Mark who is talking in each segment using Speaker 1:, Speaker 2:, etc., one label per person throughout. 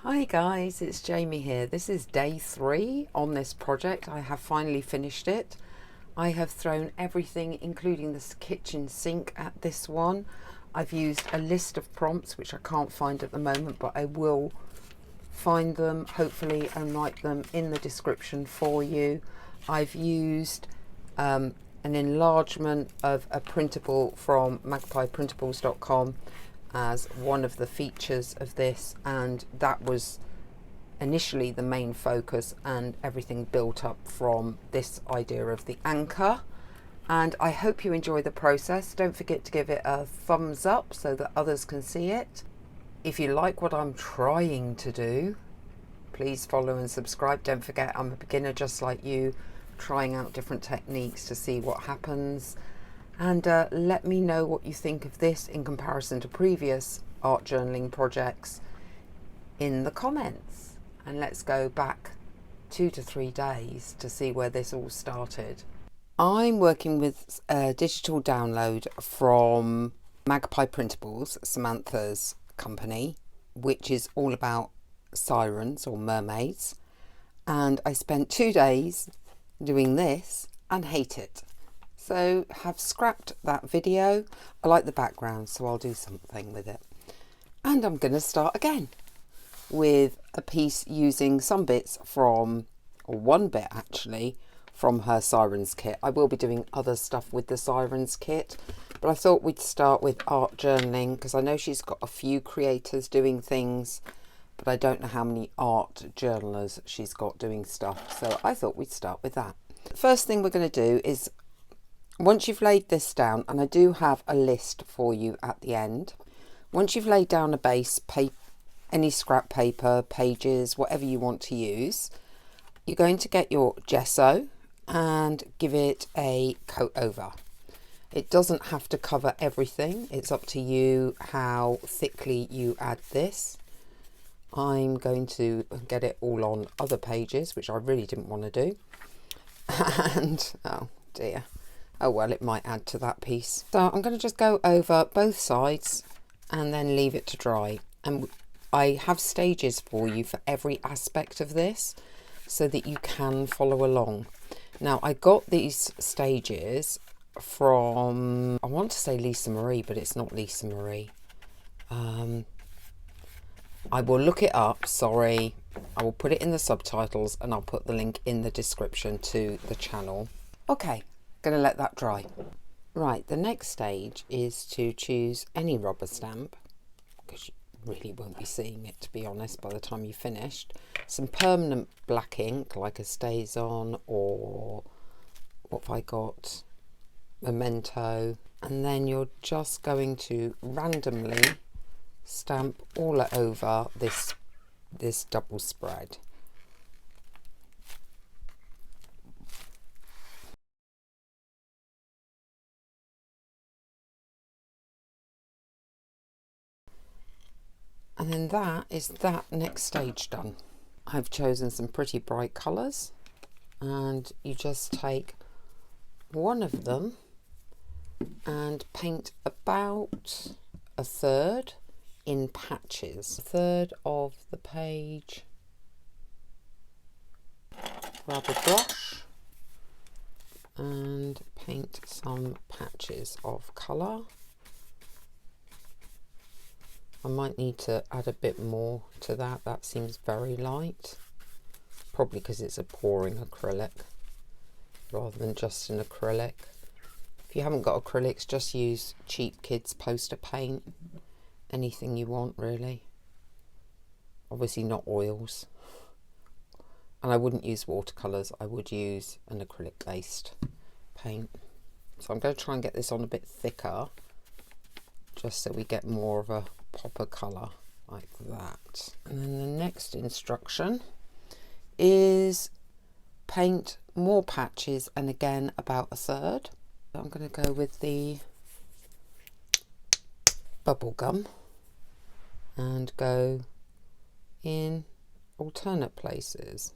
Speaker 1: Hi guys, it's Jamie here. This is day 3 on this project. I have finally finished it. I have thrown everything, including this kitchen sink, at this one. I've used a list of prompts, which I can't find at the moment, but I will find them hopefully and write them in the description for you. I've used an enlargement of a printable from magpieprintables.com as one of the features of this, and that was initially the main focus, and everything built up from this idea of the anchor. And I hope you enjoy the process. Don't forget to give it a thumbs up so that others can see it. If you like what I'm trying to do, please follow and subscribe. Don't forget, I'm a beginner just like you, trying out different techniques to see what happens. And let me know what you think of this in comparison to previous art journaling projects in the comments. And let's go back 2 to 3 days to see where this all started. I'm working with a digital download from Magpie Printables, Samantha's company, which is all about sirens or mermaids. And I spent 2 days doing this and hate it. So have scrapped that video. I like the background, so I'll do something with it. And I'm going to start again with a piece using some bits from, or one bit actually, from her Sirens kit. I will be doing other stuff with the Sirens kit, but I thought we'd start with art journaling because I know she's got a few creators doing things, but I don't know how many art journalers she's got doing stuff. So I thought we'd start with that. The first thing we're going to do is, once you've laid this down, and I do have a list for you at the end, once you've laid down a base, any scrap paper, pages, whatever you want to use, you're going to get your gesso and give it a coat over. It doesn't have to cover everything. It's up to you how thickly you add this. I'm going to get it all on other pages, which I really didn't want to do. And, oh dear. Oh well, it might add to that piece. So I'm going to just go over both sides and then leave it to dry. And I have stages for you for every aspect of this so that you can follow along. Now, I got these stages from, I want to say Lisa Marie, but it's not Lisa Marie. I will look it up, sorry. I will put it in the subtitles and I'll put the link in the description to the channel. Okay. Going to let that dry. Right, the next stage is to choose any rubber stamp, because you really won't be seeing it, to be honest, by the time you've finished. Some permanent black ink like a StazOn, or what have I got, Memento, and then you're just going to randomly stamp all over this double spread. And then that is that next stage done. I've chosen some pretty bright colours, and you just take one of them and paint about a third in patches. A third of the page. Grab a brush and paint some patches of colour. I might need to add a bit more to that. That seems very light, probably because it's a pouring acrylic rather than just an acrylic. If you haven't got acrylics, just use cheap kids poster paint, anything you want really. Obviously not oils, and I wouldn't use watercolours. I would use an acrylic based paint. So I'm going to try and get this on a bit thicker, just so we get more of a pop of colour like that. And then the next instruction is paint more patches, and again about a third. I'm going to go with the bubble gum and go in alternate places.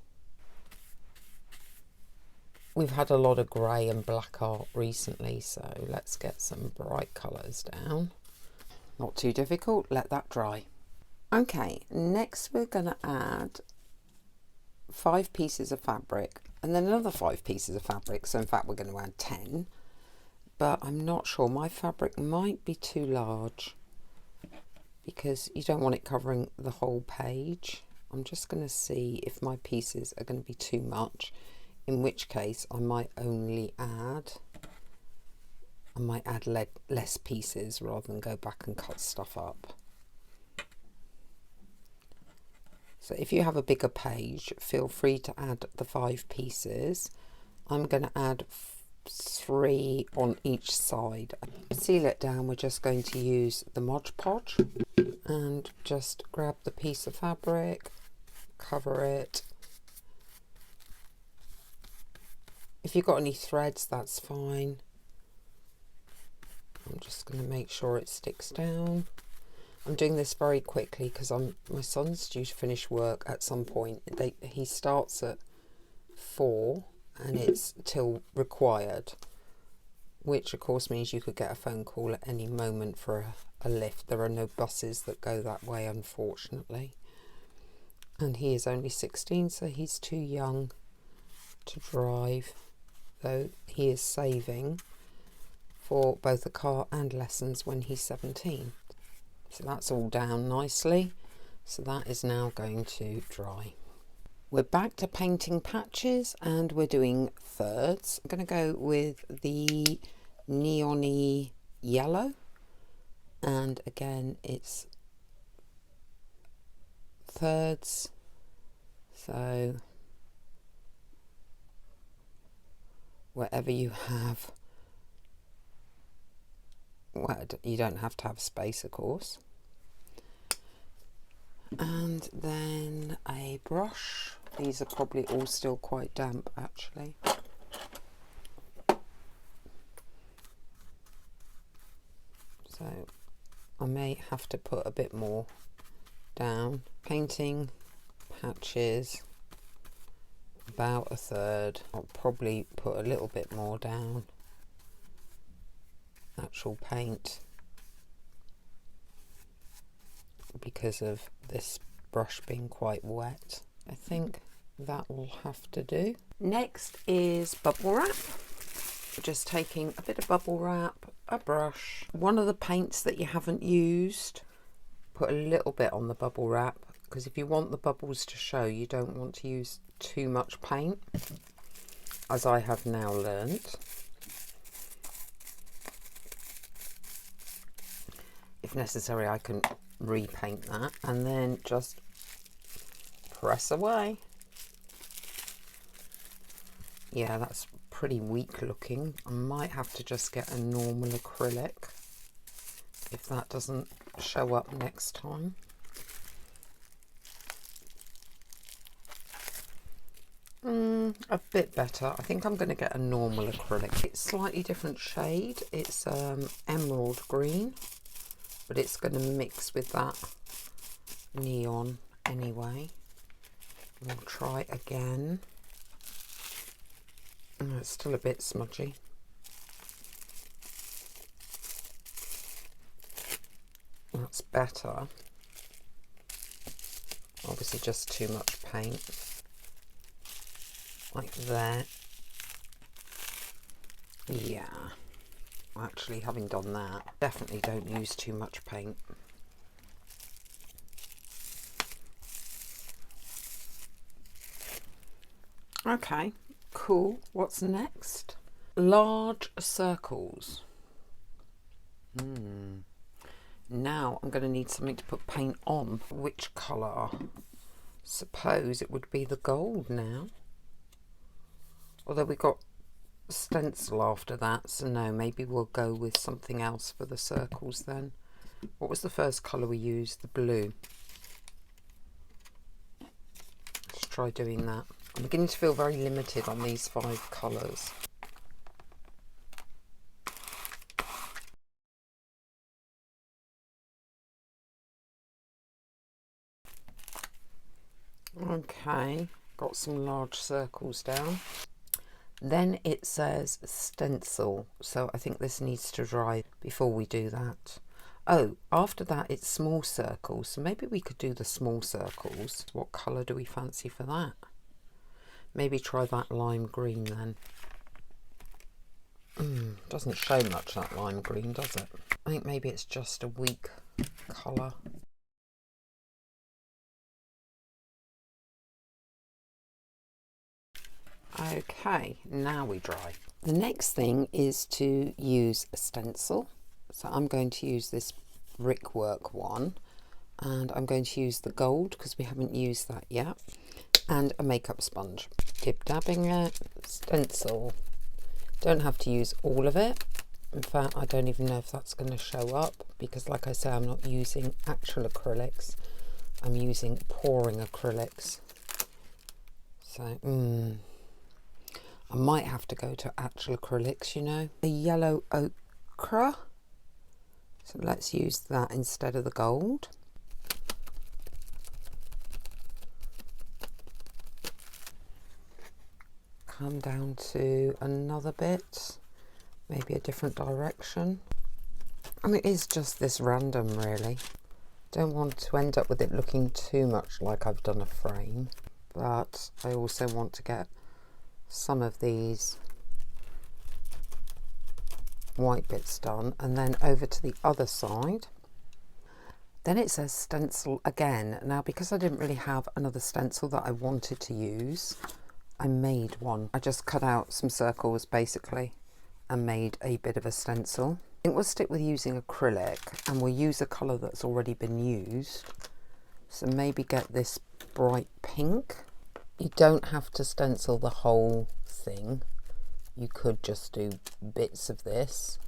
Speaker 1: We've had a lot of grey and black art recently, so let's get some bright colours down. Not too difficult, let that dry. Okay, next we're going to add 5 pieces of fabric and then another 5 pieces of fabric. So in fact we're going to add 10, but I'm not sure. My fabric might be too large because you don't want it covering the whole page. I'm just going to see if my pieces are going to be too much, in which case I might add less pieces rather than go back and cut stuff up. So if you have a bigger page, feel free to add the 5 pieces. I'm going to add 3 on each side. Seal it down, we're just going to use the Mod Podge and just grab the piece of fabric, cover it. If you've got any threads, that's fine. I'm just going to make sure it sticks down. I'm doing this very quickly because my son's due to finish work at some point. He starts at 4 and it's till required, which of course means you could get a phone call at any moment for a lift. There are no buses that go that way, unfortunately. And he is only 16, so he's too young to drive, though he is saving for both a car and lessons when he's 17. So that's all down nicely. So that is now going to dry. We're back to painting patches and we're doing thirds. I'm going to go with the neon-y yellow. And again, it's thirds. So wherever you have, well, you don't have to have space, of course. And then a brush. These are probably all still quite damp, actually. So I may have to put a bit more down. Painting patches, about a third. I'll probably put a little bit more down. Actual paint, because of this brush being quite wet. I think that will have to do. Next is bubble wrap. Just taking a bit of bubble wrap, a brush, one of the paints that you haven't used, put a little bit on the bubble wrap, because if you want the bubbles to show, you don't want to use too much paint, as I have now learnt. If necessary, I can repaint that, and then just press away. Yeah, that's pretty weak looking. I might have to just get a normal acrylic if that doesn't show up next time. A bit better. I think I'm going to get a normal acrylic. It's slightly different shade. It's emerald green, but it's going to mix with that neon anyway. We'll try again. Oh, it's still a bit smudgy. That's better. Obviously just too much paint. Like there. Yeah. Actually, having done that, definitely don't use too much paint. Okay, cool. What's next? Large circles. Now I'm going to need something to put paint on. Which colour? Suppose it would be the gold now. Although we got stencil after that, so no, maybe we'll go with something else for the circles then. What was the first colour we used? The blue. Let's try doing that. I'm beginning to feel very limited on these 5 colours. Okay, got some large circles down. Then it says stencil, so I think this needs to dry before we do that. Oh, after that it's small circles, so maybe we could do the small circles. What colour do we fancy for that? Maybe try that lime green then. Doesn't show much, that lime green, does it? I think maybe it's just a weak colour. Okay, now we dry. The next thing is to use a stencil. So I'm going to use this brickwork one, and I'm going to use the gold because we haven't used that yet, and a makeup sponge. Dib dabbing it, stencil. Don't have to use all of it. In fact, I don't even know if that's going to show up because, like I say, I'm not using actual acrylics. I'm using pouring acrylics. So, I might have to go to actual acrylics, you know. A yellow ochre. So let's use that instead of the gold. Come down to another bit, maybe a different direction. And it is just this random, really. Don't want to end up with it looking too much like I've done a frame, but I also want to get some of these white bits done, and then over to the other side. Then it says stencil again. Now, because I didn't really have another stencil that I wanted to use, I made one. I just cut out some circles basically and made a bit of a stencil. I think we'll stick with using acrylic, and we'll use a colour that's already been used. So maybe get this bright pink. You don't have to stencil the whole thing. You could just do bits of this.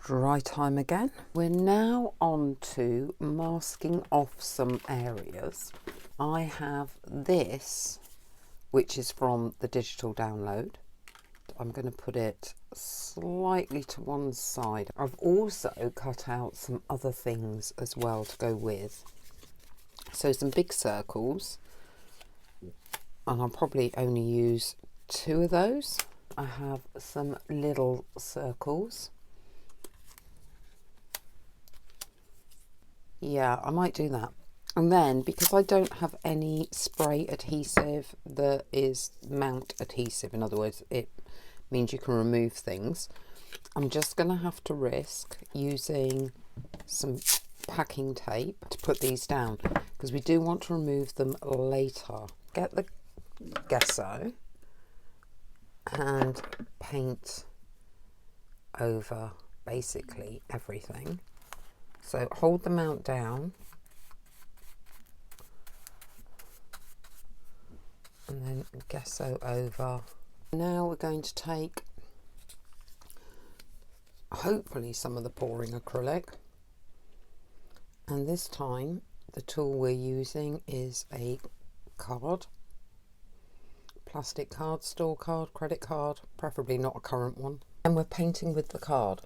Speaker 1: Dry time again. We're now on to masking off some areas. I have this, which is from the digital download. I'm going to put it slightly to one side. I've also cut out some other things as well to go with. So some big circles, and I'll probably only use 2 of those. I have some little circles. Yeah, I might do that. And then, because I don't have any spray adhesive that is mount adhesive, in other words, it means you can remove things, I'm just going to have to risk using some packing tape to put these down, because we do want to remove them later. Get the gesso and paint over basically everything. So hold the mount down and then gesso over. Now we're going to take hopefully some of the pouring acrylic, and this time the tool we're using is a card, plastic card, store card, credit card, preferably not a current one, and we're painting with the card.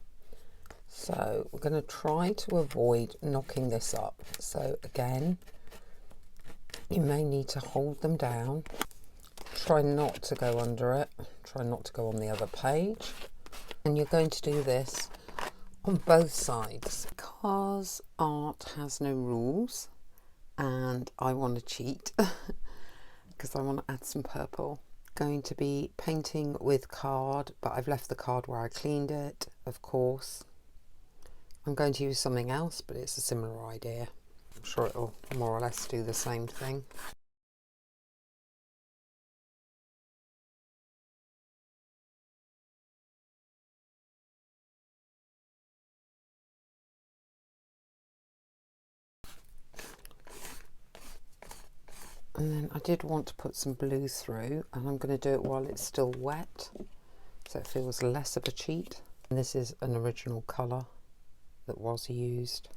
Speaker 1: So we're going to try to avoid knocking this up. So again, you may need to hold them down. Try not to go under it. Try not to go on the other page. And you're going to do this on both sides. Because art has no rules and I want to cheat because I want to add some purple. Going to be painting with card, but I've left the card where I cleaned it, of course. I'm going to use something else, but it's a similar idea. I'm sure it'll more or less do the same thing. And then I did want to put some blue through, and I'm going to do it while it's still wet, so it feels less of a cheat. And this is an original colour that was used.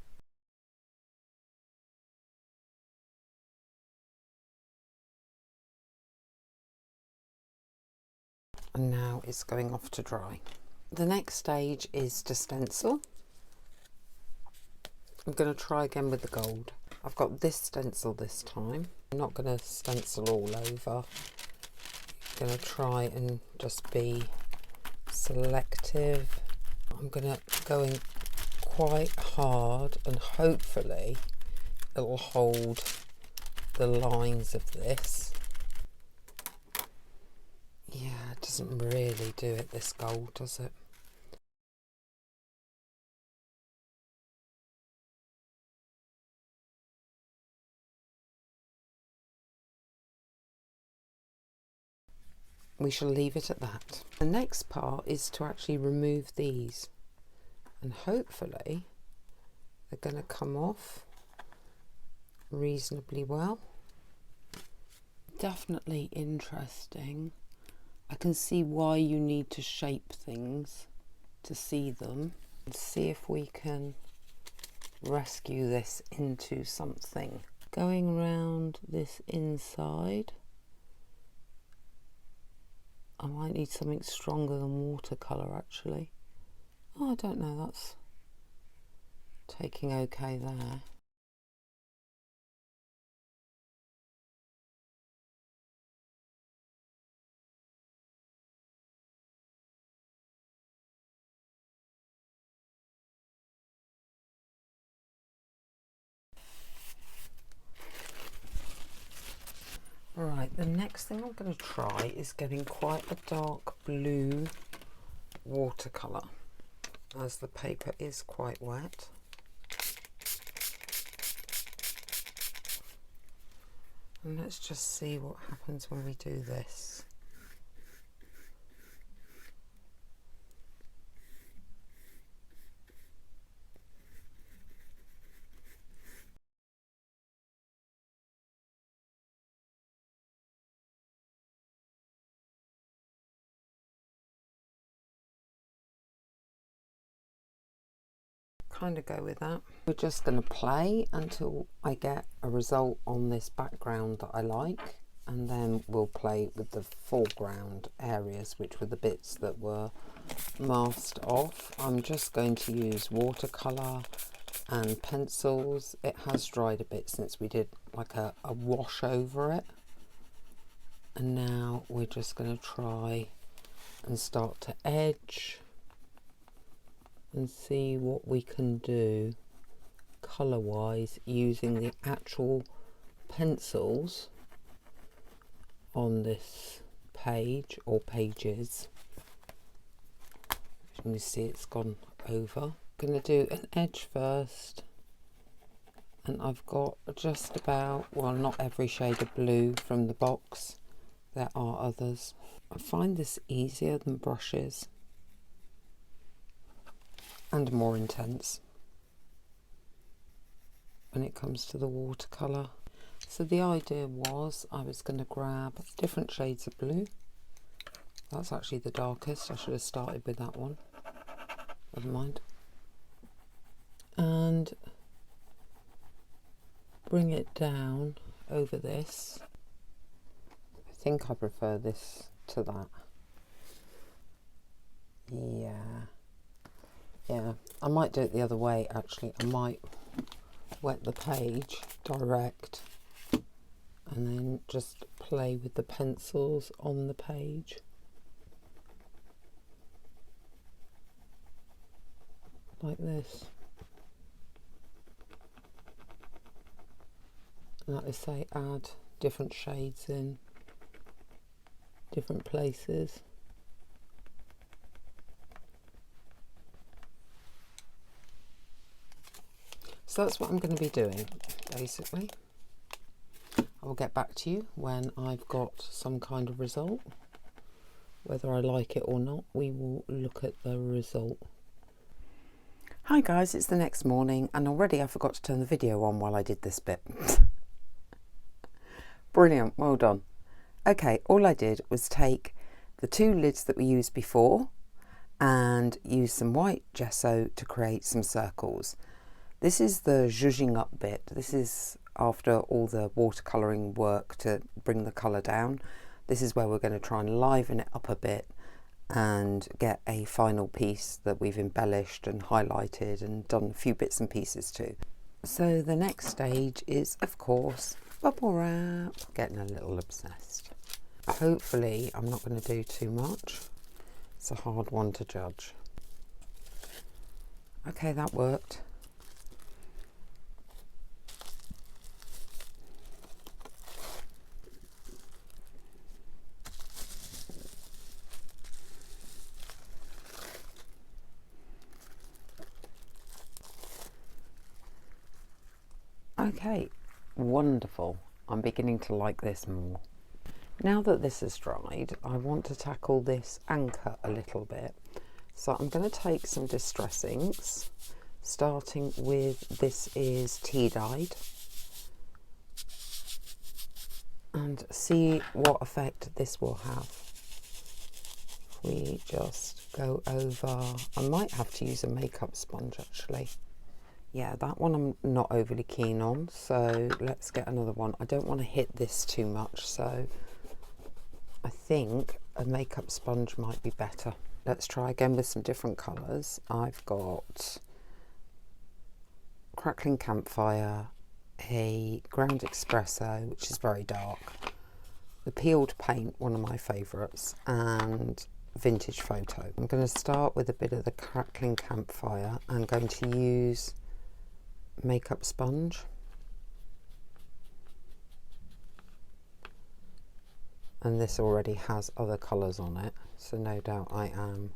Speaker 1: And now it's going off to dry. The next stage is to stencil. I'm going to try again with the gold. I've got this stencil this time. I'm not going to stencil all over. I'm going to try and just be selective. I'm going to go in quite hard and hopefully it'll hold the lines of this. Yeah, it doesn't really do it, this gold, does it? We shall leave it at that. The next part is to actually remove these, and hopefully they're going to come off reasonably well. Definitely interesting. I can see why you need to shape things to see them. Let's see if we can rescue this into something. Going around this inside, I might need something stronger than watercolour actually. Oh, I don't know, that's taking okay there. Right, the next thing I'm going to try is getting quite a dark blue watercolour, as the paper is quite wet. And let's just see what happens when we do this. Kind of go with that. We're just going to play until I get a result on this background that I like, and then we'll play with the foreground areas, which were the bits that were masked off. I'm just going to use watercolour and pencils. It has dried a bit since we did like a wash over it, and now we're just going to try and start to edge and see what we can do colour wise using the actual pencils on this page or pages. You can see it's gone over. I'm going to do an edge first, and I've got just about, well, not every shade of blue from the box, there are others. I find this easier than brushes and more intense when it comes to the watercolour. So the idea was I was going to grab different shades of blue. That's actually the darkest. I should have started with that one. Never mind. And bring it down over this. I think I prefer this to that. Yeah, I might do it the other way actually. I might wet the page direct and then just play with the pencils on the page. Like this. And like I say, add different shades in different places. So that's what I'm going to be doing, basically. I will get back to you when I've got some kind of result. Whether I like it or not, we will look at the result. Hi guys, it's the next morning, and already I forgot to turn the video on while I did this bit. Brilliant, well done. Okay, all I did was take the two lids that we used before and use some white gesso to create some circles. This is the zhuzhing up bit. This is after all the watercolouring work to bring the colour down. This is where we're going to try and liven it up a bit and get a final piece that we've embellished and highlighted and done a few bits and pieces to. So the next stage is, of course, bubble wrap. Getting a little obsessed. Hopefully I'm not going to do too much. It's a hard one to judge. Okay, that worked. Okay, wonderful. I'm beginning to like this more. Now that this is dried, I want to tackle this anchor a little bit. So I'm going to take some distress inks, starting with, this is tea dyed, and see what effect this will have. We just go over, I might have to use a makeup sponge actually. Yeah, that one I'm not overly keen on, so let's get another one. I don't want to hit this too much, so I think a makeup sponge might be better. Let's try again with some different colours. I've got Crackling Campfire, a Ground Espresso, which is very dark, the Peeled Paint, one of my favourites, and Vintage Photo. I'm going to start with a bit of the Crackling Campfire. I'm going to use makeup sponge. And this already has other colours on it, so no doubt I am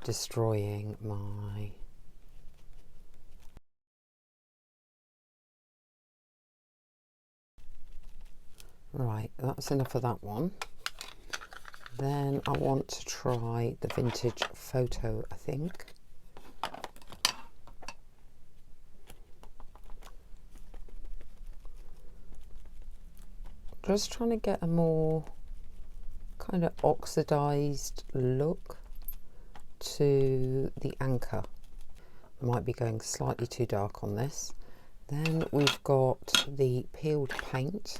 Speaker 1: destroying my right. That's enough of that one. Then I want to try the Vintage Photo, I think. Just trying to get a more kind of oxidized look to the anchor. I might be going slightly too dark on this. Then we've got the Peeled Paint.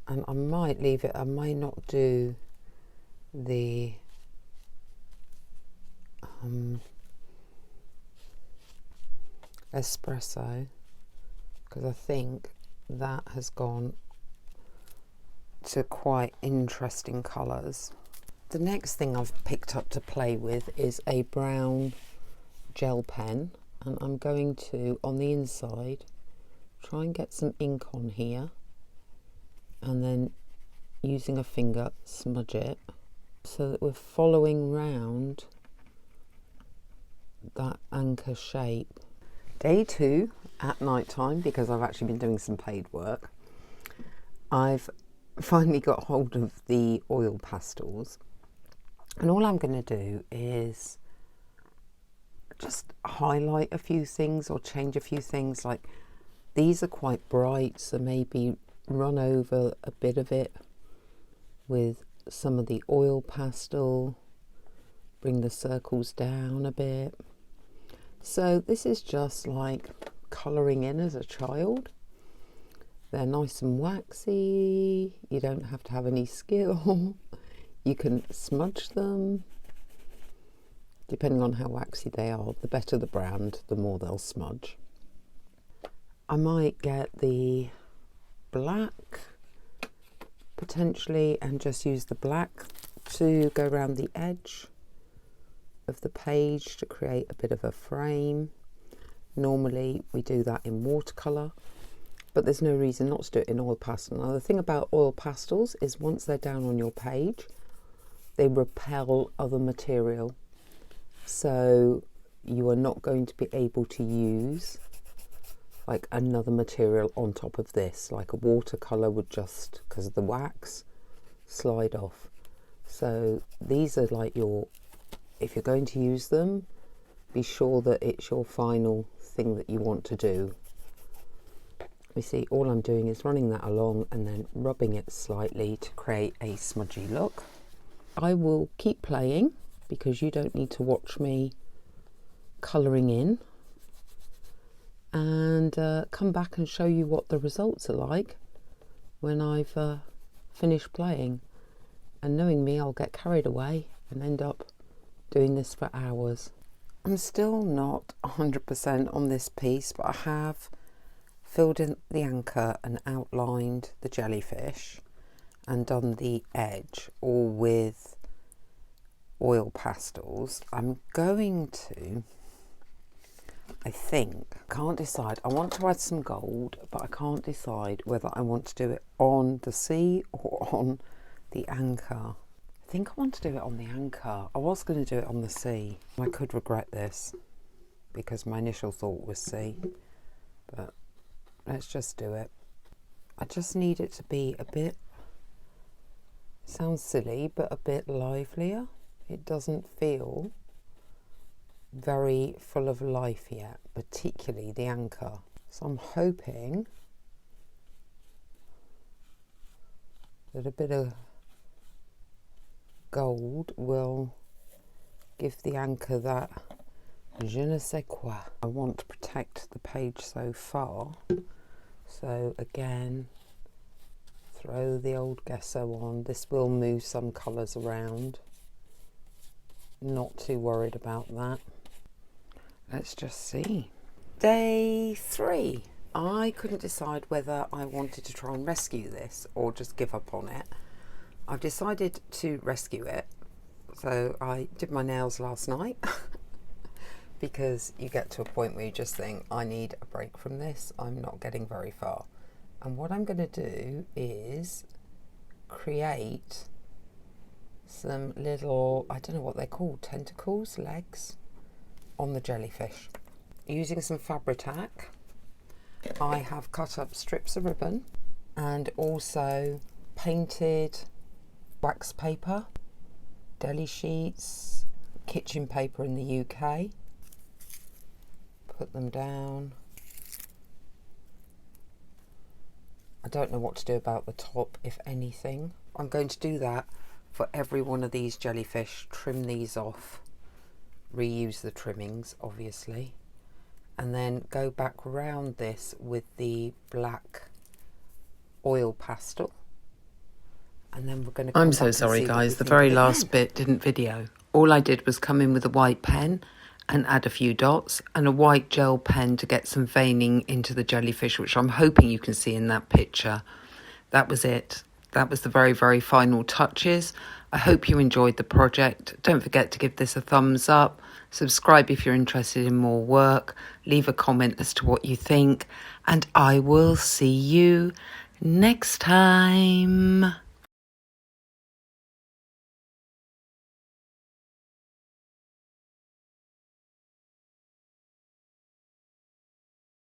Speaker 1: And I might leave it, I may not do the espresso, because I think that has gone to quite interesting colours. The next thing I've picked up to play with is a brown gel pen, and I'm going to, on the inside, try and get some ink on here, and then using a finger smudge it so that we're following round that anchor shape. Day 2 at night time, because I've actually been doing some paid work. I've finally got hold of the oil pastels, and all I'm going to do is just highlight a few things or change a few things. Like these are quite bright, so maybe run over a bit of it with some of the oil pastel, bring the circles down a bit. So this is just like colouring in as a child. They're nice and waxy, you don't have to have any skill. You can smudge them. Depending on how waxy they are, the better the brand, the more they'll smudge. I might get the black potentially and just use the black to go around the edge of the page to create a bit of a frame. Normally we do that in watercolour, but there's no reason not to do it in oil pastel. Now the thing about oil pastels is once they're down on your page, they repel other material, so you are not going to be able to use like another material on top of this. Like a watercolour would just, because of the wax, slide off. So these are like your, if you're going to use them, be sure that it's your final thing that you want to do. You see, all I'm doing is running that along and then rubbing it slightly to create a smudgy look. I will keep playing because you don't need to watch me colouring in. and come back and show you what the results are like when I've finished playing. And knowing me, I'll get carried away and end up doing this for hours. I'm still not 100% on this piece, but I have filled in the anchor and outlined the jellyfish and done the edge all with oil pastels. I'm going to, I can't decide. I want to add some gold, but I can't decide whether I want to do it on the sea or on the anchor. I think I want to do it on the anchor. I was going to do it on the sea. I could regret this because my initial thought was sea, but let's just do it. I just need it to be a bit, sounds silly, but a bit livelier. It doesn't feel very full of life yet, particularly the anchor. So I'm hoping that a bit of gold will give the anchor that je ne sais quoi. I want to protect the page so far, so again, throw the old gesso on. This will move some colours around, not too worried about that. Let's just see. Day 3. I couldn't decide whether I wanted to try and rescue this or just give up on it. I've decided to rescue it. So I did my nails last night because you get to a point where you just think, I need a break from this. I'm not getting very far. And what I'm going to do is create some little, I don't know what they're called, tentacles, legs on the jellyfish. Using some Fabri-Tac, I have cut up strips of ribbon and also painted wax paper, deli sheets, kitchen paper in the UK. Put them down. I don't know what to do about the top, if anything. I'm going to do that for every one of these jellyfish, trim these off, reuse the trimmings obviously, and then go back around this with the black oil pastel, and then we're going to I'm so sorry guys, the very last bit didn't video. All I did was come in with a white pen and add a few dots and a white gel pen to get some veining into the jellyfish, which I'm hoping you can see in that picture. That was it. That was the very, very final touches. I hope you enjoyed the project. Don't forget to give this a thumbs up. Subscribe if you're interested in more work. Leave a comment as to what you think. And I will see you next time.